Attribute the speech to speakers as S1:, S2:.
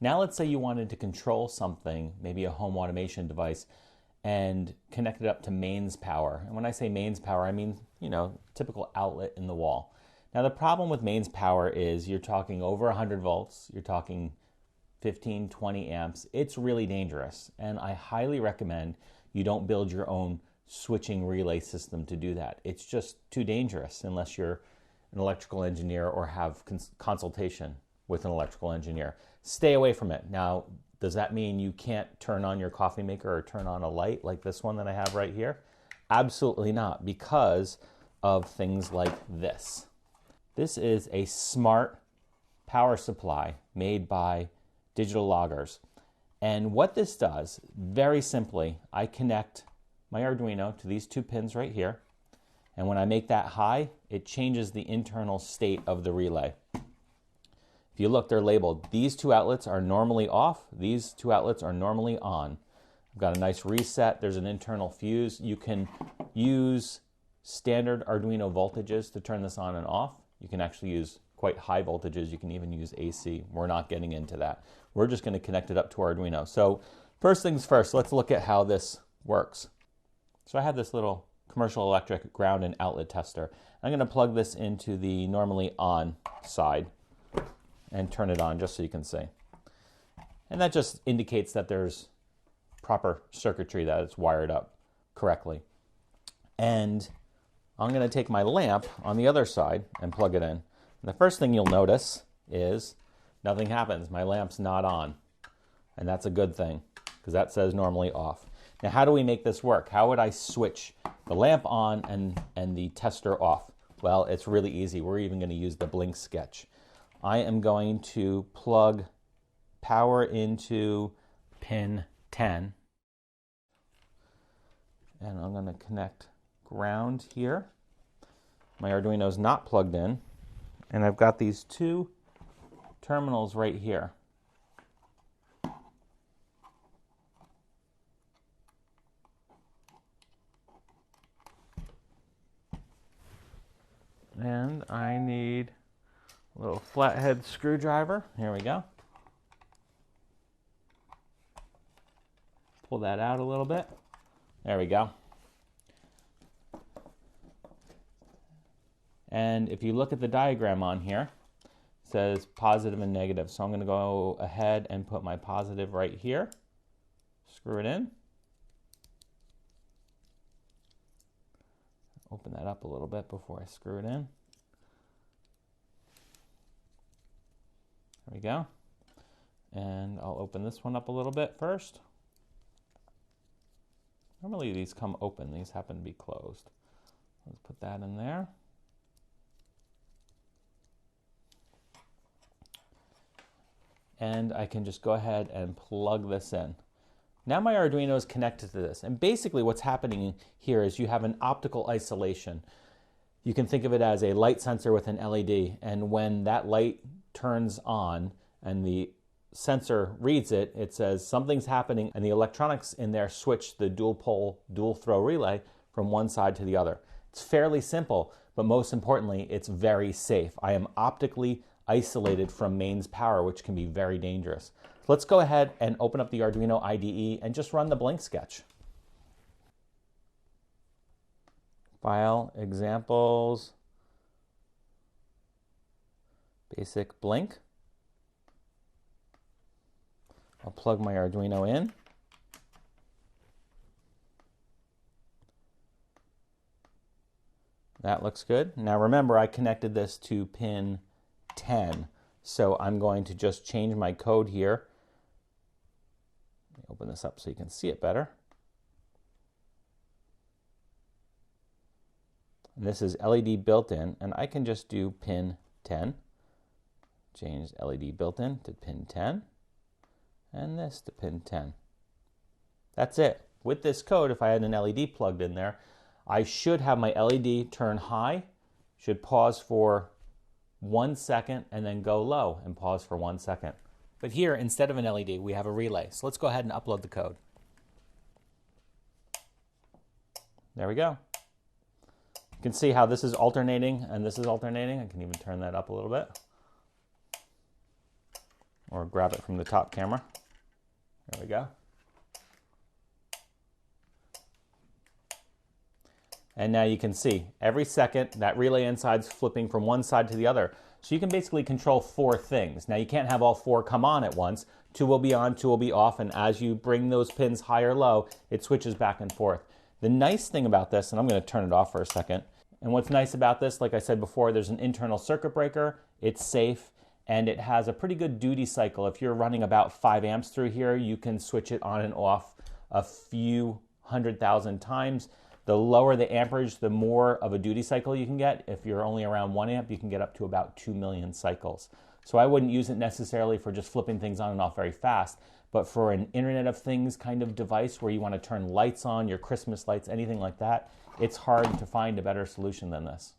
S1: Now let's say you wanted to control something, maybe a home automation device, and connect it up to mains power. And when I say mains power, I mean, typical outlet in the wall. Now the problem with mains power is you're talking over 100 volts, you're talking 15, 20 amps. It's really dangerous. And I highly recommend you don't build your own switching relay system to do that. It's just too dangerous unless you're an electrical engineer or have consultation with an electrical engineer. Stay away from it. Now, does that mean you can't turn on your coffee maker or turn on a light like this one that I have right here? Absolutely not, because of things like this. This is a smart power supply made by Digital Loggers. And what this does, very simply, I connect my Arduino to these two pins right here. And when I make that high, it changes the internal state of the relay. If you look, they're labeled. These two outlets are normally off. These two outlets are normally on. I've got a nice reset. There's an internal fuse. You can use standard Arduino voltages to turn this on and off. You can actually use quite high voltages. You can even use AC. We're not getting into that. We're just going to connect it up to Arduino. So first things first, let's look at how this works. So I have this little commercial electric ground and outlet tester. I'm going to plug this into the normally on side and turn it on just so you can see. And that just indicates that there's proper circuitry, that it's wired up correctly. And I'm going to take my lamp on the other side and plug it in. And the first thing you'll notice is nothing happens. My lamp's not on. And that's a good thing because that says normally off. Now, how do we make this work? How would I switch the lamp on and the tester off? Well, it's really easy. We're even going to use the blink sketch. I am going to plug power into pin 10. And I'm going to connect ground here. My Arduino is not plugged in. And I've got these two terminals right here. And I need a little flathead screwdriver. Here we go. Pull that out a little bit. There we go. And if you look at the diagram on here, it says positive and negative. So I'm going to go ahead and put my positive right here. Screw it in. Open that up a little bit before I screw it in. There we go. And I'll open this one up a little bit first. Normally these come open. These happen to be closed. Let's put that in there. And I can just go ahead and plug this in. Now my Arduino is connected to this. And basically what's happening here is you have an optical isolation. You can think of it as a light sensor with an LED. And when that light turns on and the sensor reads it, it says something's happening, and the electronics in there switch the dual pole, dual throw relay from one side to the other. It's fairly simple, but most importantly, it's very safe. I am optically isolated from mains power, which can be very dangerous. So let's go ahead and open up the Arduino IDE and just run the blink sketch. File, examples, basic blink. I'll plug my Arduino in. That looks good. Now remember, I connected this to pin 10. So I'm going to just change my code here. Let me open this up so you can see it better. And this is LED built in, and I can just do pin 10. Change LED built in to pin 10. And this to pin 10. That's it. With this code, if I had an LED plugged in there, I should have my LED turn high, should pause for 1 second, and then go low and pause for 1 second. But here, instead of an LED, we have a relay. So let's go ahead and upload the code. There we go. You can see how this is alternating and this is alternating. I can even turn that up a little bit. or grab it from the top camera. There we go. And now you can see every second that relay inside's flipping from one side to the other. So you can basically control 4 things. Now you can't have all 4 come on at once. 2 will be on, 2 will be off, and as you bring those pins high or low, it switches back and forth. The nice thing about this, and I'm going to turn it off for a second, and what's nice about this, like I said before, there's an internal circuit breaker, it's safe, and it has a pretty good duty cycle. If you're running about 5 amps through here, you can switch it on and off a few 100,000 times. The lower the amperage, the more of a duty cycle you can get. If you're only around 1 amp, you can get up to about 2 million cycles. So I wouldn't use it necessarily for just flipping things on and off very fast, but for an Internet of Things kind of device where you want to turn lights on, your Christmas lights, anything like that, it's hard to find a better solution than this.